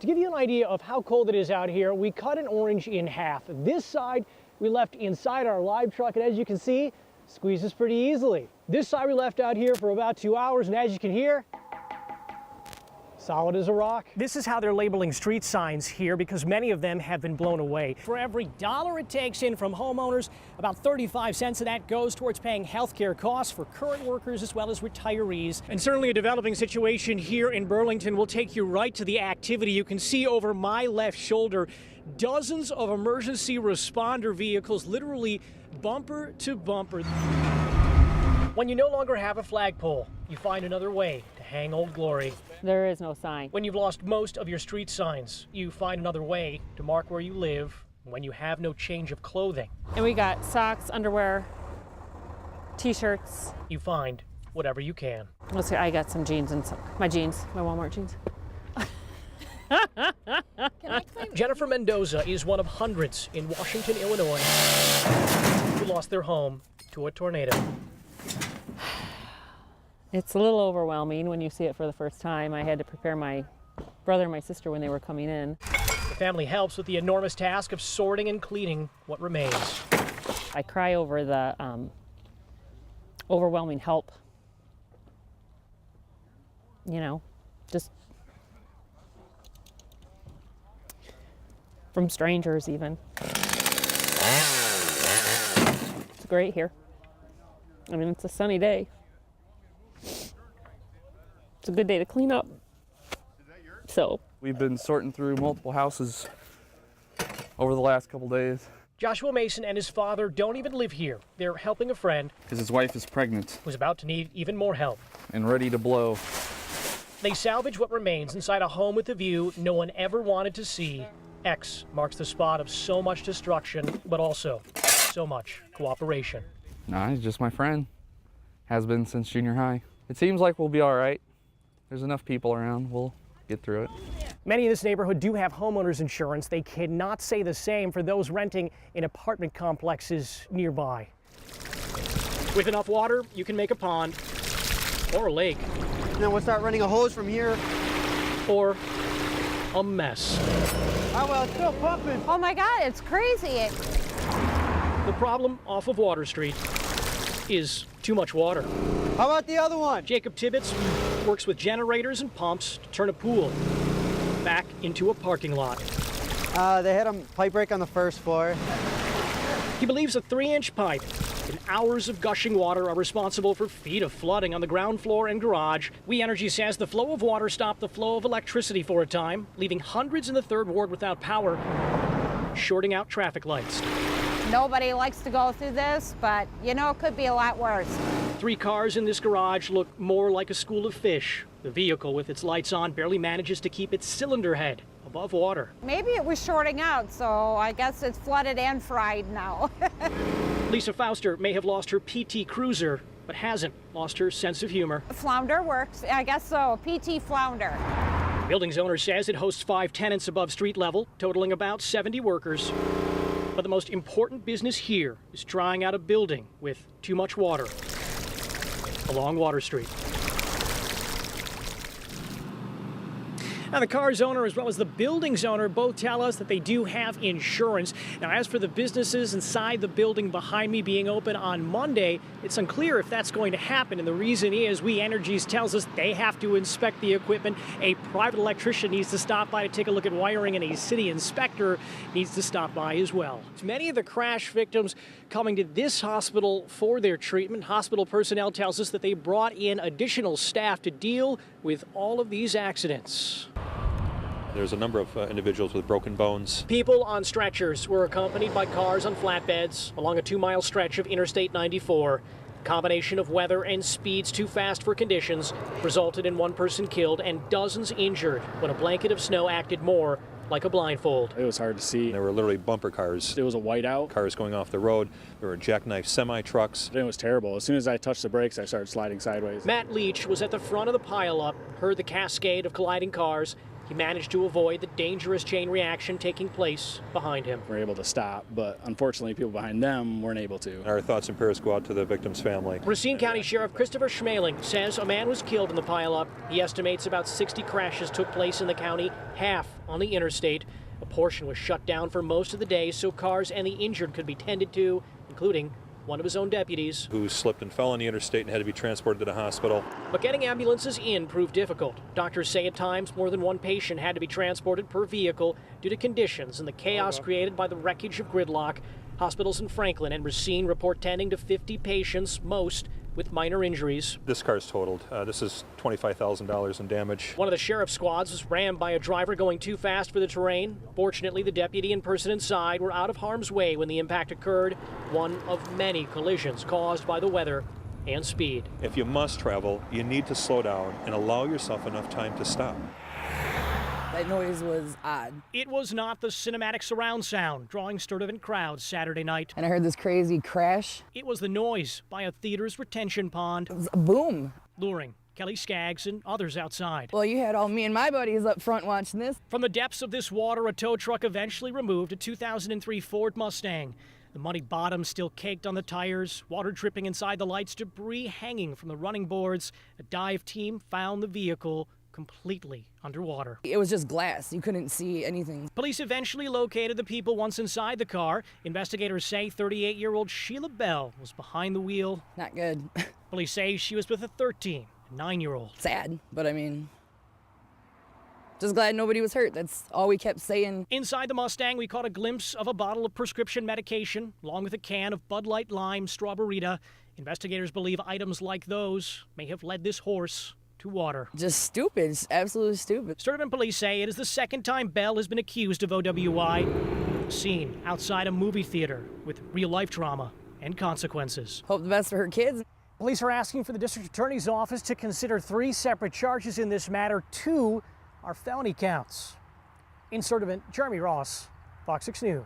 To give you an idea of how cold it is out here, we cut an orange in half. This side we left inside our live truck, and as you can see, squeezes pretty easily. This side we left out here for about 2 hours, and as you can hear, solid as a rock. This is how they're labeling street signs here because many of them have been blown away. For every dollar it takes in from homeowners, about 35 cents of that goes towards paying healthcare costs for current workers as well as retirees. And certainly a developing situation here in Burlington. Will take you right to the activity. You can see over my left shoulder dozens of emergency responder vehicles, literally bumper to bumper. When you no longer have a flagpole, you find another way to hang Old Glory. There is no sign. When you've lost most of your street signs, you find another way to mark where you live when you have no change of clothing. And we got socks, underwear, t-shirts. You find whatever you can. Let's see, I got some jeans and my Walmart jeans. Jennifer Mendoza is one of hundreds in Washington, Illinois, who lost their home to a tornado. It's a little overwhelming when you see it for the first time. I had to prepare my brother and my sister when they were coming in. The family helps with the enormous task of sorting and cleaning what remains. I cry over the overwhelming help. You know, just from strangers even. It's great here. I mean, it's a sunny day. It's a good day to clean up. So we've been sorting through multiple houses over the last couple days. Joshua Mason and his father don't even live here. They're helping a friend because his wife is pregnant, who's about to need even more help and ready to blow. They salvage what remains inside a home with a view no one ever wanted to see. X marks the spot of so much destruction, but also so much cooperation. Nah, he's just my friend. Has been since junior high. It seems like we'll be all right. There's enough people around. We'll get through it. Many in this neighborhood do have homeowners insurance. They cannot say the same for those renting in apartment complexes nearby. With enough water, you can make a pond or a lake. Then we'll start running a hose from here. Or a mess. Oh, well, it's still pumping. Oh my God, it's crazy. The problem off of Water Street is too much water. How about the other one? Jacob Tibbetts works with generators and pumps to turn a pool back into a parking lot. They had a pipe break on the first floor. He believes a 3-inch pipe and hours of gushing water are responsible for feet of flooding on the ground floor and garage. We Energy says the flow of water stopped the flow of electricity for a time, leaving hundreds in the 3rd Ward without power, shorting out traffic lights. Nobody likes to go through this, but you know, it could be a lot worse. 3 cars in this garage look more like a school of fish. The vehicle with its lights on barely manages to keep its cylinder head above water. Maybe it was shorting out, so I guess it's flooded and fried now. Lisa Fauster may have lost her PT Cruiser, but hasn't lost her sense of humor. Flounder works, I guess so, PT Flounder. The building's owner says it hosts 5 tenants above street level, totaling about 70 workers. But the most important business here is trying out a building with too much water along Water Street. Now, the car's owner as well as the building's owner both tell us that they do have insurance. Now, as for the businesses inside the building behind me being open on Monday, it's unclear if that's going to happen. And the reason is We Energies tells us they have to inspect the equipment. A private electrician needs to stop by to take a look at wiring, and a city inspector needs to stop by as well. Many of the crash victims coming to this hospital for their treatment. Hospital personnel tells us that they brought in additional staff to deal with all of these accidents. There's a number of individuals with broken bones. People on stretchers were accompanied by cars on flatbeds along a 2-mile stretch of Interstate 94. Combination of weather and speeds too fast for conditions resulted in 1 person killed and dozens injured when a blanket of snow acted more like a blindfold. It was hard to see. There were literally bumper cars. It was a whiteout. Cars going off the road. There were jackknife semi-trucks. It was terrible. As soon as I touched the brakes, I started sliding sideways. Matt Leach was at the front of the pileup, heard the cascade of colliding cars, He managed to avoid the dangerous chain reaction taking place behind him. We're able to stop, but unfortunately, people behind them weren't able to. Our thoughts and prayers go out to the victim's family. Racine County Sheriff Christopher Schmaling says a man was killed in the pileup. He estimates about 60 crashes took place in the county, half on the interstate. A portion was shut down for most of the day so cars and the injured could be tended to, including one of his own deputies, Who slipped and fell on the interstate and had to be transported to the hospital. But getting ambulances in proved difficult. Doctors say at times more than one patient had to be transported per vehicle due to conditions and the chaos created by the wreckage of gridlock. Hospitals in Franklin and Racine report tending to 50 patients, most with minor injuries. This car's totaled. This is $25,000 in damage. One of the sheriff's squads was rammed by a driver going too fast for the terrain. Fortunately, the deputy and person inside were out of harm's way when the impact occurred, one of many collisions caused by the weather and speed. If you must travel, you need to slow down and allow yourself enough time to stop. That noise was odd. It was not the cinematic surround sound drawing sturtevant crowds Saturday night. And I heard this crazy crash. It was the noise by a theater's retention pond, It was a boom. luring Kelly Skaggs and others outside. Well, you had all me and my buddies up front watching this. From the depths of this water, a tow truck eventually removed a 2003 Ford Mustang. The muddy bottom still caked on the tires, water dripping inside the lights, debris hanging from the running boards. A dive team found the vehicle completely underwater. It was just glass. You couldn't see anything. Police eventually located the people once inside the car. Investigators say 38-year-old Sheila Bell was behind the wheel. Not good. Police say she was with a 13 and 9-year-old. Sad, but I mean, just glad nobody was hurt. That's all we kept saying. Inside the Mustang, we caught a glimpse of a bottle of prescription medication, along with a can of Bud Light Lime Strawberita. Investigators believe items like those may have led this horse to water. Just stupid. Just absolutely stupid. Sturtevant police say it is the second time Bell has been accused of OWI. Seen outside a movie theater with real-life drama and consequences. Hope the best for her kids. Police are asking for the district attorney's office to consider 3 separate charges in this matter. 2 are felony counts. In Sturtevant, Jeremy Ross, Fox 6 News.